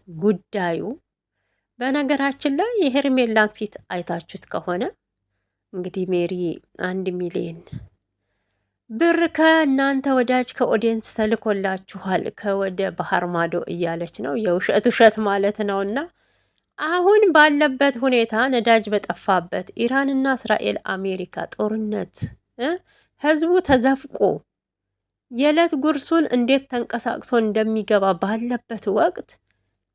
ጉዳዩ። በነገራችን ላይ የሄርሜላን ፊት አይታችሁት ከሆነ እንግዲህ ሜሪ 1 ሚሊዮን ብር ከእናንተ ወዳጅ ከኦዲየንስ ተልኮላችኋል ከወደ ባህር ማዶ እያለች ነው። የውሸት ውሸት ማለት ነው። እና አሁን ባለበት ሁኔታ ነዳጅ በጠፋበት ኢራንና እስራኤል አሜሪካ ጦርነት ህዝቡ ተዘፍቆ የዕለት ጉርሱን እንዴት ተንቀሳቅሶ እንደሚገባ ባለበት ወቅት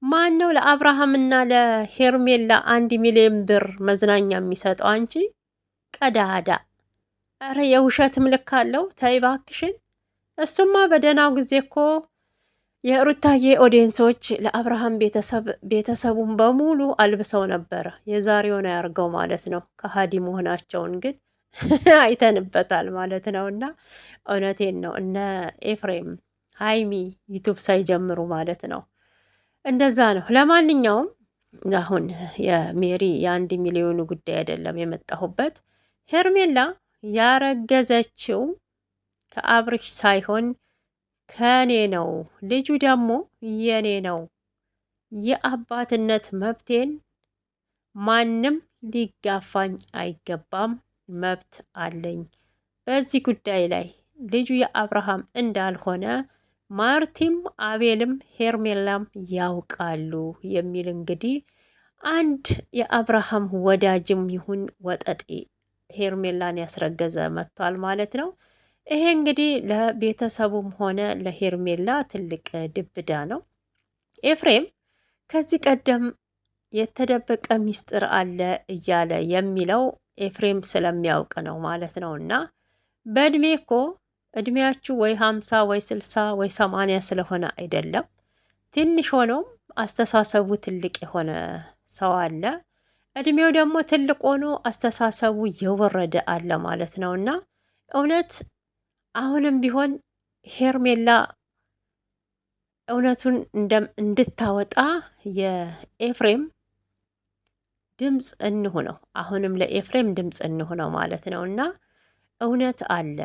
ማን ነው ለአብርሃምና ለሄርሜላ 1 ሚሊዮን ብር መዝናኛ የሚሰጠው? አንቺ ቀዳዳ! እረ የውሸትም ልክ አለው። ተይ እባክሽን። እሱማ በደህናው ጊዜ እኮ የሩታዬ ኦዲየንሶች ለአብርሃም ቤተሰቡን በሙሉ አልብሰው ነበረ። የዛሬውን አያርገው ማለት ነው። ከሀዲ መሆናቸውን ግን አይተንበታል ማለት ነው። እና እውነቴን ነው። እነ ኤፍሬም ሀይሚ ዩቱብ ሳይጀምሩ ማለት ነው። እንደዛ ነው። ለማንኛውም አሁን የሜሪ የ1 ሚሊዮኑ ጉዳይ አይደለም የመጣሁበት። ሄርሜላ ያረገዘችው ከአብርሽ ሳይሆን ከኔ ነው። ልጁ ደግሞ የኔ ነው። የአባትነት መብቴን ማንም ሊጋፋኝ አይገባም። መብት አለኝ በዚህ ጉዳይ ላይ። ልጁ የአብርሃም እንዳልሆነ ማርቲም አቤልም ሄርሜላም ያውቃሉ የሚል እንግዲህ አንድ የአብርሃም ወዳጅም ይሁን ወጠጤ ሄርሜላን ያስረገዘ መጥቷል ማለት ነው። ይሄ እንግዲህ ለቤተሰቡም ሆነ ለሄርሜላ ትልቅ ድብዳ ነው። ኤፍሬም ከዚህ ቀደም የተደበቀ ሚስጥር አለ እያለ የሚለው ኤፍሬም ስለሚያውቅ ነው ማለት ነው። እና በእድሜ እኮ እድሜያችሁ ወይ 50 ወይ 60 ወይ 80 ስለሆነ አይደለም። ትንሽ ሆኖም አስተሳሰቡ ትልቅ የሆነ ሰው አለ። እድሜው ደግሞ ትልቅ ሆኖ አስተሳሰቡ የወረደ አለ ማለት ነው። እና እውነት አሁንም ቢሆን ሄርሜላ እውነቱን እንድታወጣ የኤፍሬም ድምፅ እንሁነው። አሁንም ለኤፍሬም ድምፅ እንሁነው ማለት ነው። እና እውነት አለ፣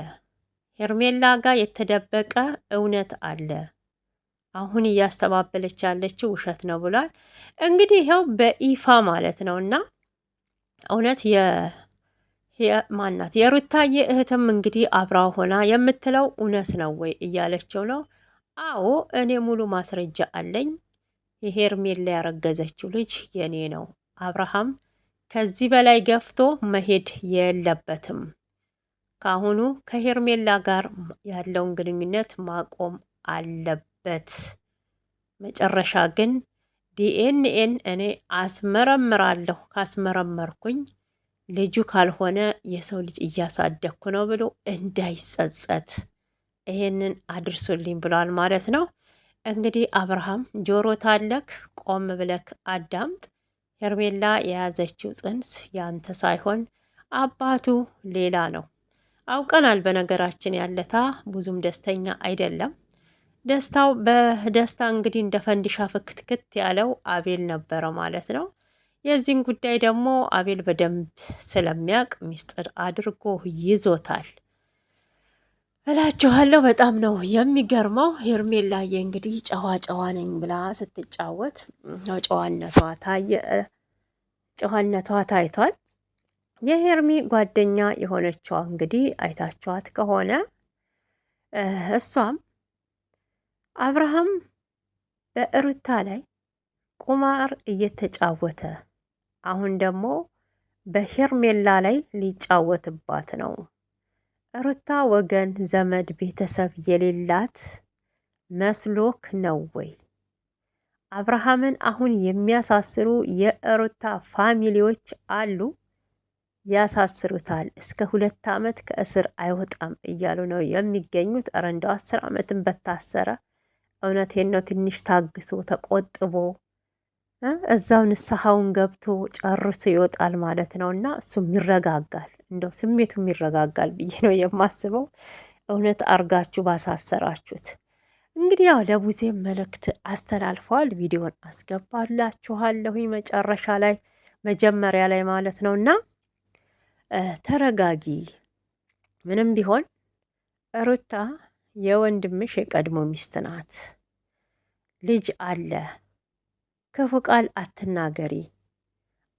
ሄርሜላ ጋር የተደበቀ እውነት አለ። አሁን እያስተባበለች ያለችው ውሸት ነው ብሏል። እንግዲህ ይኸው በይፋ ማለት ነው። እና እውነት ማናት የሩታዬ እህትም እንግዲህ አብራ ሆና የምትለው እውነት ነው ወይ እያለችው ነው። አዎ እኔ ሙሉ ማስረጃ አለኝ። የሄርሜላ ያረገዘችው ልጅ የኔ ነው። አብርሃም ከዚህ በላይ ገፍቶ መሄድ የለበትም። ካሁኑ ከሄርሜላ ጋር ያለውን ግንኙነት ማቆም አለበት። መጨረሻ ግን ዲኤንኤን እኔ አስመረምራለሁ፣ ካስመረመርኩኝ ልጁ ካልሆነ የሰው ልጅ እያሳደግኩ ነው ብሎ እንዳይጸጸት ይሄንን አድርሱልኝ ብሏል ማለት ነው። እንግዲህ አብርሃም ጆሮ ታለክ፣ ቆም ብለክ አዳምጥ። ሄርሜላ የያዘችው ጽንስ ያንተ ሳይሆን አባቱ ሌላ ነው። አውቀናል። በነገራችን ያለታ ብዙም ደስተኛ አይደለም። ደስታው በደስታ እንግዲህ እንደ ፈንዲሻ ፍክትክት ያለው አቤል ነበረ ማለት ነው። የዚህን ጉዳይ ደግሞ አቤል በደንብ ስለሚያውቅ ሚስጥር አድርጎ ይዞታል እላችኋለሁ። በጣም ነው የሚገርመው። ሄርሜላዬ እንግዲህ ጨዋ ጨዋ ነኝ ብላ ስትጫወት ጨዋነቷ ታይቷል። የሄርሚ ጓደኛ የሆነችዋ እንግዲህ አይታችኋት ከሆነ እሷም አብርሃም በሩታ ላይ ቁማር እየተጫወተ አሁን ደግሞ በሄርሜላ ላይ ሊጫወትባት ነው። ሩታ ወገን ዘመድ ቤተሰብ የሌላት መስሎክ ነው ወይ? አብርሃምን አሁን የሚያሳስሩ የሩታ ፋሚሊዎች አሉ። ያሳስሩታል። እስከ 2 ዓመት ከእስር አይወጣም እያሉ ነው የሚገኙት። እረ እንደው 10 ዓመትን በታሰረ። እውነቴን ነው። ትንሽ ታግሶ ተቆጥቦ እዛው ንስሐውን ገብቶ ጨርሶ ይወጣል ማለት ነው። እና እሱም ይረጋጋል፣ እንደው ስሜቱም ይረጋጋል ብዬ ነው የማስበው። እውነት አርጋችሁ ባሳሰራችሁት። እንግዲህ ያው ለቡዜም መልእክት አስተላልፈዋል። ቪዲዮን አስገባላችኋለሁ መጨረሻ ላይ መጀመሪያ ላይ ማለት ነው። እና ተረጋጊ። ምንም ቢሆን ሩታ የወንድምሽ የቀድሞ ሚስት ናት። ልጅ አለ። ክፉ ቃል አትናገሪ።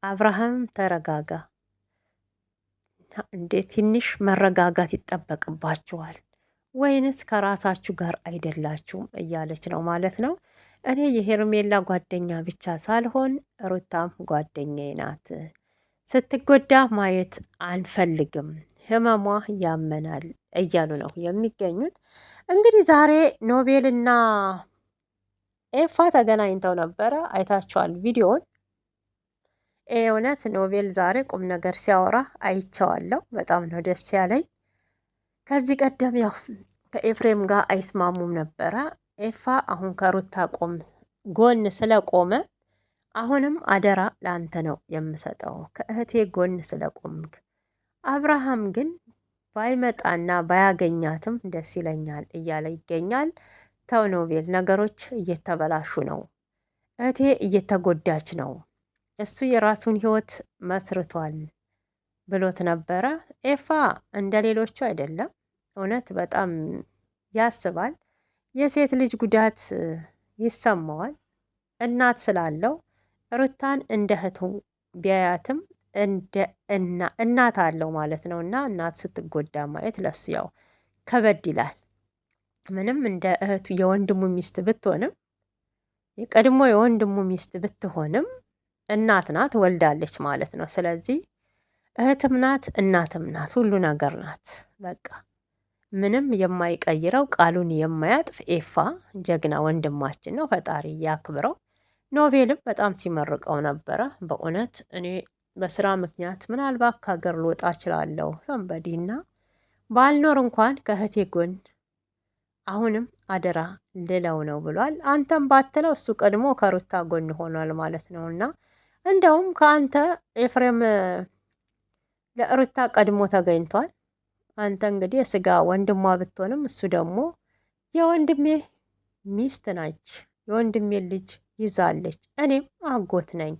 አብርሃም ተረጋጋ። እንዴ ትንሽ መረጋጋት ይጠበቅባችኋል ወይንስ ከራሳችሁ ጋር አይደላችሁም? እያለች ነው ማለት ነው። እኔ የሄርሜላ ጓደኛ ብቻ ሳልሆን ሩታም ጓደኛዬ ናት። ስትጎዳ ማየት አንፈልግም፣ ህመሟ ያመናል እያሉ ነው የሚገኙት። እንግዲህ ዛሬ ኖቤልና ኤፋ ተገናኝተው ነበረ። አይታችኋል ቪዲዮውን። እውነት ኖቤል ዛሬ ቁም ነገር ሲያወራ አይቼዋለሁ። በጣም ነው ደስ ያለኝ። ከዚህ ቀደም ያው ከኤፍሬም ጋር አይስማሙም ነበረ። ኤፋ አሁን ከሩታ ጎን ስለቆመ አሁንም አደራ ለአንተ ነው የምሰጠው ከእህቴ ጎን ስለቆምክ። አብርሃም ግን ባይመጣና ባያገኛትም ደስ ይለኛል እያለ ይገኛል። ተው ኖቤል፣ ነገሮች እየተበላሹ ነው። እህቴ እየተጎዳች ነው። እሱ የራሱን ህይወት መስርቷል ብሎት ነበረ። ኤፋ እንደ ሌሎቹ አይደለም። እውነት በጣም ያስባል። የሴት ልጅ ጉዳት ይሰማዋል። እናት ስላለው ሩታን እንደ እህቱ ቢያያትም እንደ እናት አለው ማለት ነው። እና እናት ስትጎዳ ማየት ለሱ ያው ከበድ ይላል። ምንም እንደ እህቱ የወንድሙ ሚስት ብትሆንም የቀድሞ የወንድሙ ሚስት ብትሆንም እናት ናት፣ ወልዳለች ማለት ነው። ስለዚህ እህትም ናት፣ እናትም ናት፣ ሁሉ ነገር ናት። በቃ ምንም የማይቀይረው ቃሉን የማያጥፍ ኤፋ ጀግና ወንድማችን ነው። ፈጣሪ ያክብረው። ኖቤልም በጣም ሲመርቀው ነበረ። በእውነት እኔ በስራ ምክንያት ምናልባት ከሀገር ልወጣ እችላለሁ ሰንበዲና ባልኖር እንኳን ከእህቴ ጎን አሁንም አደራ ልለው ነው ብሏል። አንተም ባትለው እሱ ቀድሞ ከሩታ ጎን ሆኗል ማለት ነው። እና እንደውም ከአንተ ኤፍሬም ለሩታ ቀድሞ ተገኝቷል። አንተ እንግዲህ የስጋ ወንድሟ ብትሆንም እሱ ደግሞ የወንድሜ ሚስት ናች፣ የወንድሜ ልጅ ይዛለች፣ እኔም አጎት ነኝ፣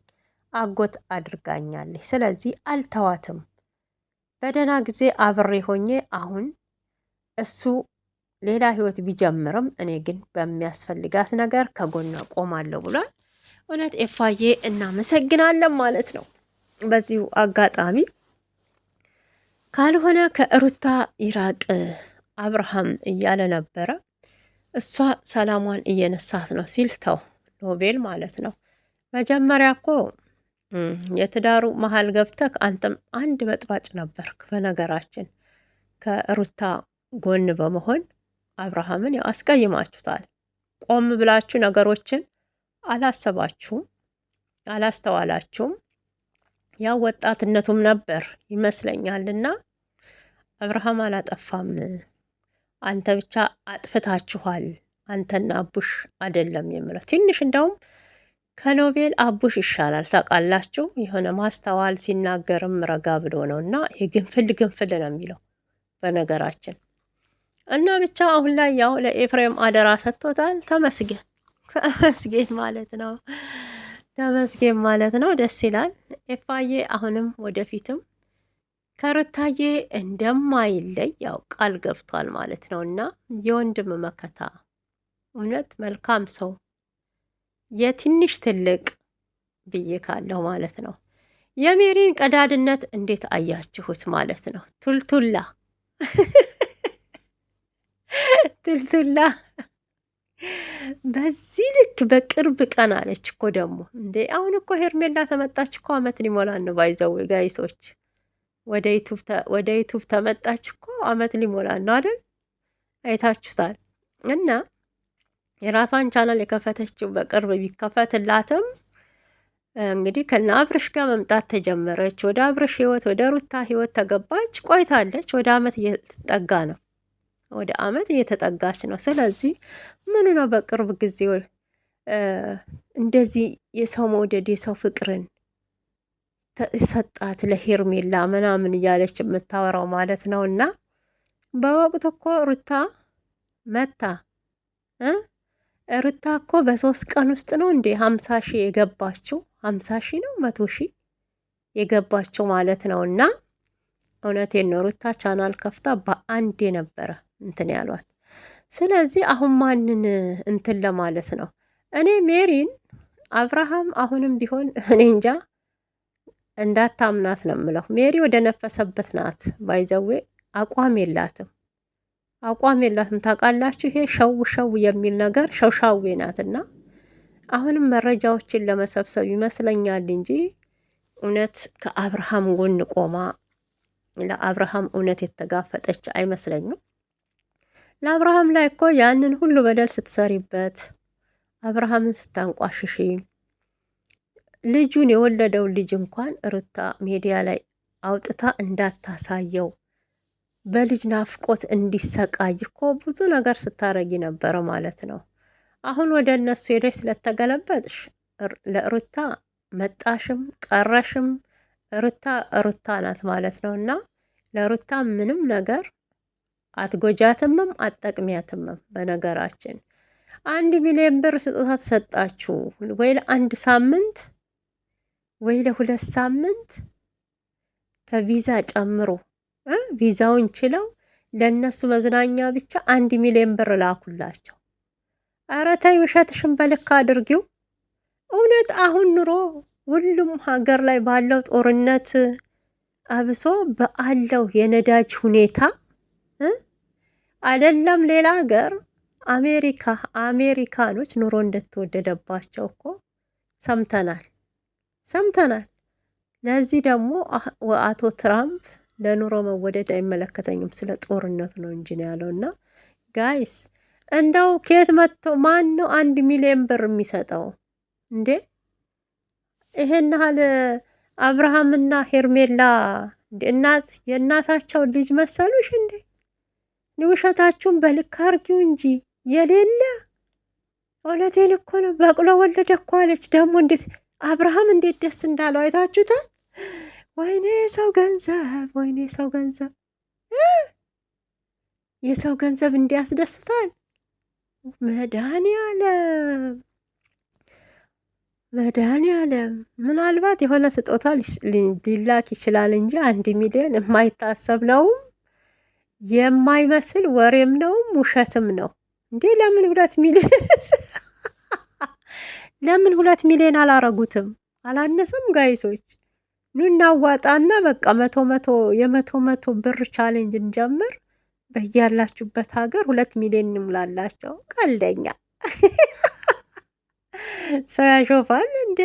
አጎት አድርጋኛለች። ስለዚህ አልተዋትም። በደህና ጊዜ አብሬ ሆኜ አሁን እሱ ሌላ ህይወት ቢጀምርም እኔ ግን በሚያስፈልጋት ነገር ከጎኗ ቆማለሁ ብሏል። እውነት ኤፋዬ እናመሰግናለን ማለት ነው። በዚሁ አጋጣሚ ካልሆነ ከሩታ ይራቅ አብርሃም እያለ ነበረ። እሷ ሰላሟን እየነሳት ነው ሲል ተው ኖቤል ማለት ነው። መጀመሪያ እኮ የትዳሩ መሀል ገብተህ አንተም አንድ በጥባጭ ነበርክ። በነገራችን ከሩታ ጎን በመሆን አብርሃምን ያው አስቀይማችሁታል። ቆም ብላችሁ ነገሮችን አላሰባችሁም፣ አላስተዋላችሁም። ያው ወጣትነቱም ነበር ይመስለኛልና አብርሃም አላጠፋም። አንተ ብቻ አጥፍታችኋል። አንተና አቡሽ አይደለም የምለው። ትንሽ እንደውም ከኖቤል አቡሽ ይሻላል ታውቃላችሁ። የሆነ ማስተዋል ሲናገርም ረጋ ብሎ ነው እና የግንፍል ግንፍል ነው የሚለው በነገራችን እና ብቻ አሁን ላይ ያው ለኤፍሬም አደራ ሰጥቶታል። ተመስገን ተመስገን ማለት ነው። ተመስገን ማለት ነው። ደስ ይላል። ኤፋዬ አሁንም ወደፊትም ከሩታዬ እንደማይለይ ያው ቃል ገብቷል ማለት ነው እና የወንድም መከታ እውነት መልካም ሰው የትንሽ ትልቅ ብዬ ካለው ማለት ነው። የሜሪን ቀዳድነት እንዴት አያችሁት ማለት ነው? ቱልቱላ ቱልቱላ በዚህ ልክ በቅርብ ቀን አለች እኮ ደግሞ እንዴ! አሁን እኮ ሄርሜላ ተመጣች እኮ አመት ሊሞላን ነው። ባይዘው ጋይሶች ወደ ዩቱብ ተመጣች እኮ አመት ሊሞላን ነው አይደል? አይታችሁታል። እና የራሷን ቻናል የከፈተችው በቅርብ ቢከፈትላትም እንግዲህ ከነ አብርሽ ጋር መምጣት ተጀመረች። ወደ አብርሽ ህይወት፣ ወደ ሩታ ህይወት ተገባች። ቆይታለች። ወደ አመት እየተጠጋ ነው። ወደ አመት እየተጠጋች ነው። ስለዚህ ምኑ ነው በቅርብ ጊዜ እንደዚህ የሰው መውደድ የሰው ፍቅርን ሰጣት ለሄርሜላ ምናምን እያለች የምታወራው ማለት ነው። እና በወቅቱ እኮ ሩታ መታ ሩታ እኮ በ3 ቀን ውስጥ ነው እንዴ 50 ሺህ የገባችው? 50 ሺህ ነው 100 ሺህ የገባችው ማለት ነው። እና እውነቴን ነው ሩታ ቻናል ከፍታ በአንዴ ነበረ እንትን ያሏት። ስለዚህ አሁን ማንን እንትን ለማለት ነው? እኔ ሜሪን አብርሃም አሁንም ቢሆን እኔ እንጃ እንዳታምናት ነው የምለው። ሜሪ ወደ ነፈሰበት ናት። ባይዘዌ አቋም የላትም አቋም የላትም። ታውቃላችሁ፣ ይሄ ሸው ሸው የሚል ነገር ሸውሻዌ ናትና አሁንም መረጃዎችን ለመሰብሰብ ይመስለኛል እንጂ እውነት ከአብርሃም ጎን ቆማ ለአብርሃም እውነት የተጋፈጠች አይመስለኝም። ለአብርሃም ላይ እኮ ያንን ሁሉ በደል ስትሰሪበት፣ አብርሃምን ስታንቋሽሺ፣ ልጁን የወለደውን ልጅ እንኳን ሩታ ሚዲያ ላይ አውጥታ እንዳታሳየው በልጅ ናፍቆት እንዲሰቃይ እኮ ብዙ ነገር ስታረጊ ነበረ ማለት ነው። አሁን ወደ እነሱ ሄደሽ ስለተገለበጥሽ ለሩታ መጣሽም ቀረሽም ሩታ ሩታ ናት ማለት ነው። እና ለሩታ ምንም ነገር አትጎጃትምም አትጠቅሚያትምም። በነገራችን 1 ሚሊዮን ብር ስጦታ ተሰጣችሁ ወይ ለ1 ሳምንት ወይ ለ2 ሳምንት ከቪዛ ጨምሮ ቪዛውን ችለው ለእነሱ መዝናኛ ብቻ 1 ሚሊዮን ብር ላኩላቸው። ኧረ ተይ ውሸትሽን በልክ አድርጊው። እውነት አሁን ኑሮ ሁሉም ሀገር ላይ ባለው ጦርነት አብሶ በአለው የነዳጅ ሁኔታ አይደለም ሌላ ሀገር አሜሪካኖች ኑሮ እንደተወደደባቸው እኮ ሰምተናል። ለዚህ ደግሞ አቶ ትራምፕ ለኑሮ መወደድ አይመለከተኝም ስለ ጦርነቱ ነው እንጂ ነው ያለው። እና ጋይስ እንደው ከየት መጥቶ ማን ነው 1 ሚሊዮን ብር የሚሰጠው እንዴ? ይሄን ያህል አብርሃምና ሄርሜላ የእናታቸው ልጅ መሰሉሽ እንዴ? ውሸታችሁን በልክ አርጊው እንጂ የሌለ እውነቴን እኮ ነው። በቅሎ ወለደ እኮ አለች። ደግሞ እንዴት አብርሃም እንዴት ደስ እንዳለው አይታችሁታል? ወይኔ ሰው ገንዘብ፣ ወይኔ ሰው ገንዘብ፣ የሰው ገንዘብ እንዲያስደስታል። መድኃኒዓለም ምናልባት የሆነ ስጦታ ሊላክ ይችላል እንጂ 1 ሚሊዮን የማይታሰብ ነውም የማይመስል ወሬም ነውም ውሸትም ነው እንዴ! ለምን 2 ሚሊዮን ለምን 2 ሚሊዮን አላረጉትም? አላነሰም? ጋይሶች ኑ እናዋጣና በቃ 100 ብር ቻሌንጅ እንጀምር። በያላችሁበት ሀገር 2 ሚሊዮን እንምላላቸው። ቀልደኛ ሰው ያሾፋል እንዴ!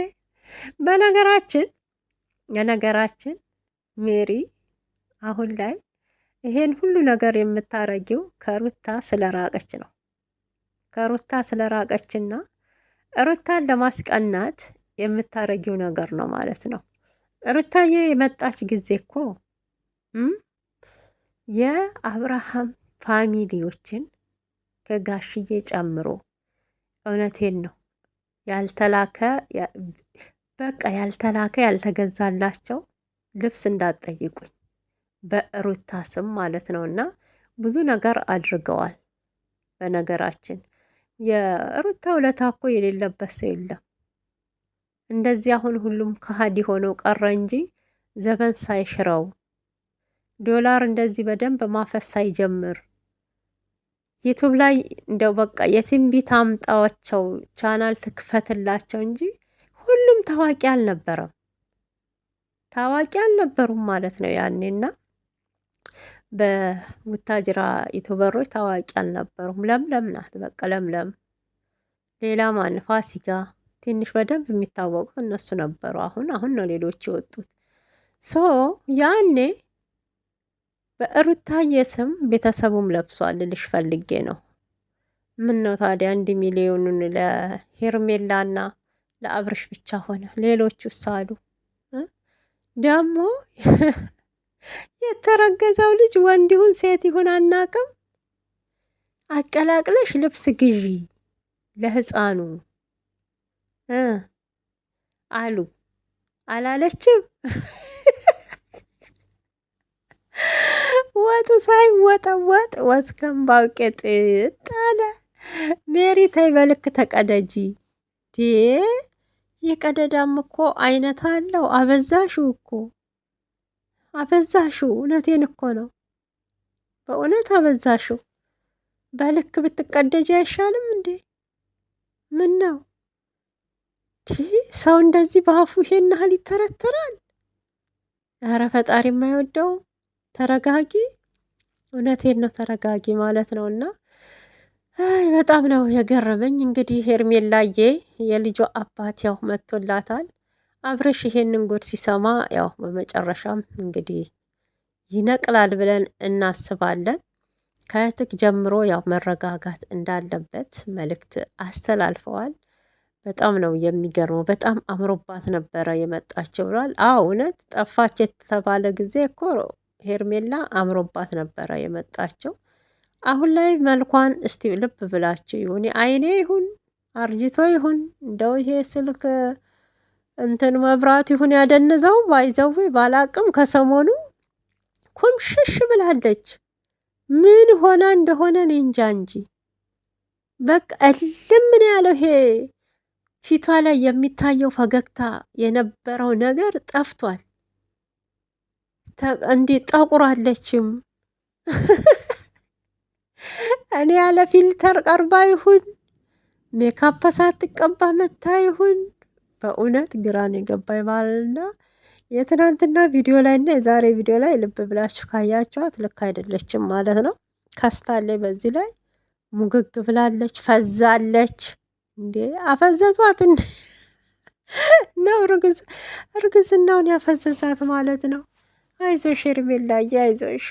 በነገራችን ሜሪ አሁን ላይ ይሄን ሁሉ ነገር የምታረጊው ከሩታ ስለራቀች ነው። ከሩታ ስለራቀችና ሩታን ለማስቀናት የምታረጊው ነገር ነው ማለት ነው። ሩታዬ የመጣች ጊዜ እኮ የአብርሃም ፋሚሊዎችን ከጋሽዬ ጨምሮ እውነቴን ነው ያልተላከ ያልተገዛላቸው ልብስ እንዳትጠይቁኝ በሩታ ስም ማለት ነው። እና ብዙ ነገር አድርገዋል። በነገራችን የሩታ ውለታ እኮ የሌለበት ሰው የለም። እንደዚህ አሁን ሁሉም ከሃዲ ሆነው ቀረ እንጂ ዘመን ሳይሽረው ዶላር እንደዚህ በደንብ ማፈስ ሳይጀምር ዩቱብ ላይ እንደው በቃ የትንቢት አምጣዋቸው ቻናል ትክፈትላቸው እንጂ ሁሉም ታዋቂ አልነበሩም ማለት ነው ያኔና በቡታጅራ ዩቱበሮች ታዋቂ አልነበሩም። ለምለም ናት በቃ ለምለም። ሌላ ማን ፋሲካ ትንሽ በደንብ የሚታወቁት እነሱ ነበሩ። አሁን ነው ሌሎች የወጡት። ሶ ያኔ በሩታዬ ስም ቤተሰቡም ለብሷል ልልሽ ፈልጌ ነው። ምን ነው ታዲያ 1 ሚሊዮኑን ለሄርሜላና ለአብርሽ ብቻ ሆነ? ሌሎቹስ አሉ ደግሞ የተረገዘው ልጅ ወንድ ይሁን ሴት ይሁን አናቅም፣ አቀላቅለሽ ልብስ ግዢ ለህፃኑ አሉ አላለችም? ወጡ ሳይወጠወጥ ወስከምባው ቅጥጥ አለ። ሜሪ ተይ በልክ ተቀደጂ። የቀደዳም እኮ አይነት አለው። አበዛሹ። እውነቴን እኮ ነው። በእውነት አበዛሹ። በልክ ብትቀደጂ አይሻልም እንዴ? ምን ነው ሰው እንደዚህ በአፉ ይሄን ያህል ይተረተራል? ኧረ ፈጣሪ የማይወደው ተረጋጊ። እውነቴን ነው ተረጋጊ ማለት ነው። እና አይ በጣም ነው የገረመኝ። እንግዲህ ሄርሜላዬ የልጇ አባት ያው መጥቶላታል። አብርሽ ይሄንን ጉድ ሲሰማ ያው በመጨረሻም እንግዲህ ይነቅላል ብለን እናስባለን። ከእህትክ ጀምሮ ያው መረጋጋት እንዳለበት መልእክት አስተላልፈዋል። በጣም ነው የሚገርመው። በጣም አምሮባት ነበረ የመጣችው ብሏል። አዎ እውነት ጠፋች የተባለ ጊዜ እኮ ሄርሜላ አምሮባት ነበረ የመጣችው። አሁን ላይ መልኳን እስቲ ልብ ብላችሁ ይሁን አይኔ ይሁን አርጅቶ ይሁን እንደው ይሄ ስልክ እንትን መብራት ይሁን ያደንዘው ባይዘዌ ባላቅም ከሰሞኑ ኩምሽሽ ብላለች። ምን ሆና እንደሆነ እኔ እንጃ እንጂ በቃ እልም ምን ያለው ይሄ ፊቷ ላይ የሚታየው ፈገግታ የነበረው ነገር ጠፍቷል። እንዴት ጠቁራለችም። እኔ ያለ ፊልተር ቀርባ ይሁን ሜካፕ ሳትቀባ መታ ይሁን በእውነት ግራን የገባኝ ባልና የትናንትና ቪዲዮ ላይ እና የዛሬ ቪዲዮ ላይ ልብ ብላችሁ ካያችኋት ልክ አይደለችም ማለት ነው። ከስታለች፣ በዚህ ላይ ሙግግ ብላለች፣ ፈዛለች። እንዴ አፈዘዟት እንዴ ነው እርግዝናውን ያፈዘዛት ማለት ነው። አይዞሽ ሄርሜላዬ አይዞሽ፣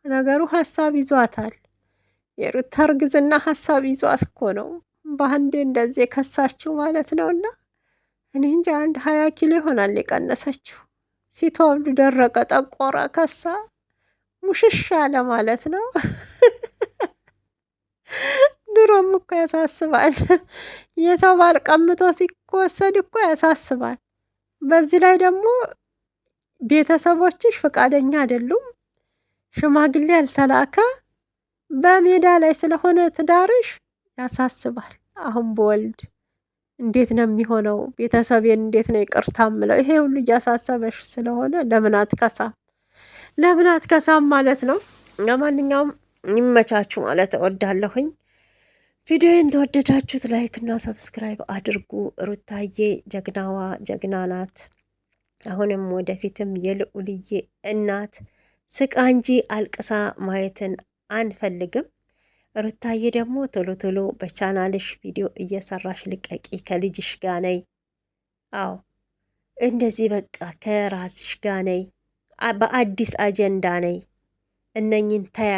ነገሩ ሀሳብ ይዟታል። የሩታ እርግዝና ሀሳብ ይዟት እኮ ነው በአንዴ እንደዚህ የከሳችው ማለት ነው። እና እኔ እንጂ 20 ኪሎ ይሆናል የቀነሰችው። ፊቷ ሁሉ ደረቀ፣ ጠቆረ፣ ከሳ፣ ሙሽሽ አለ ማለት ነው። ድሮም እኮ ያሳስባል። የሰው ባል ቀምቶ ሲወሰድ እኮ ያሳስባል። በዚህ ላይ ደግሞ ቤተሰቦችሽ ፈቃደኛ አይደሉም፣ ሽማግሌ ያልተላከ በሜዳ ላይ ስለሆነ ትዳርሽ ያሳስባል። አሁን በወልድ እንዴት ነው የሚሆነው? ቤተሰቤን እንዴት ነው ይቅርታ ምለው? ይሄ ሁሉ እያሳሰበሽ ስለሆነ ለምን አትከሳም? ለምን አትከሳም ማለት ነው። ለማንኛውም ይመቻችሁ ማለት እወዳለሁኝ። ቪዲዮን ተወደዳችሁት ላይክ እና ሰብስክራይብ አድርጉ። ሩታዬ ጀግናዋ ጀግና ናት። አሁንም ወደፊትም የልዑልዬ እናት ስቃ እንጂ አልቅሳ ማየትን አንፈልግም። ሩታዬ ደግሞ ቶሎ ቶሎ በቻናልሽ ቪዲዮ እየሰራሽ ልቀቂ፣ ከልጅሽ ጋ ነይ። አዎ እንደዚህ በቃ ከራስሽ ጋ ነይ፣ በአዲስ አጀንዳ ነይ። እነኝን ተያ